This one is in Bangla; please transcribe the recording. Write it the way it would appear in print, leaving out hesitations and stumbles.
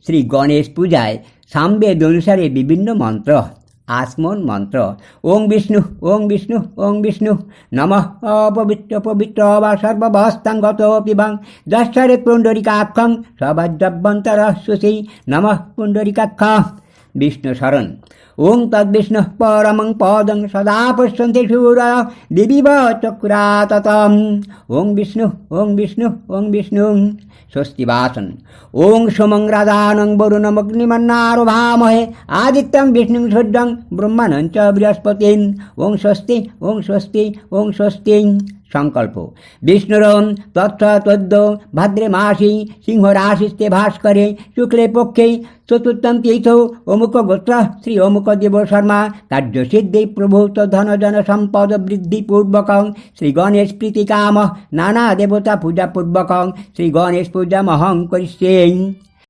শ্রী গণেশ পূজায় সামবেদ অনুসারে বিভিন্ন মন্ত্র। আসমন মন্ত্র: ওং বিষ্ণু ওং বিষ্ণু ওং বিষ্ণু নমঃ অপবিত্র পবিত্র বা সর্ববস্তাঙ্গত পিবাং দশরে পুণ্ডরিকাক্ষং সবাদ্রভ্যন্তরস্যসি নমঃ পুণ্ডরিকাক্ষ। বিষ্ণু শরণ: ওং তদ্বিষ্ণু পরমং পদং সদা পশ্যন্তি সূরয় দিবিব চক্রাততম। ওং বিষ্ণু ওং বিষ্ণু ওং বিষ্ণু। স্বস্তি বাসন: ওং সোমং রাজানং বরুণমগ্নিমন্নারভামহে আদিত্যং বিষ্ণুং সূর্যং ব্রহ্মাণং চ বৃহস্পতিং। ওং স্বস্তি ওং স্বস্তি ওং স্বস্তি। সংকল্প: বিষ্ণুরম তৎসতদ্য ভাদ্রে মাসি সিংহ রাশিস্তে ভাস্করে শুক্লে পক্ষে চতুর্থম তীর্থ অমুক গোত্র শ্রী অমুক দেব শর্মা কার্যসিদ্ধি প্রভূত ধনজন সম্পদ বৃদ্ধি পূর্বকং শ্রী গণেশ প্রীতিকাম নানা দেবতা পূজা পূর্বকং শ্রী গণেশ পূজা মহং করিষ্যে।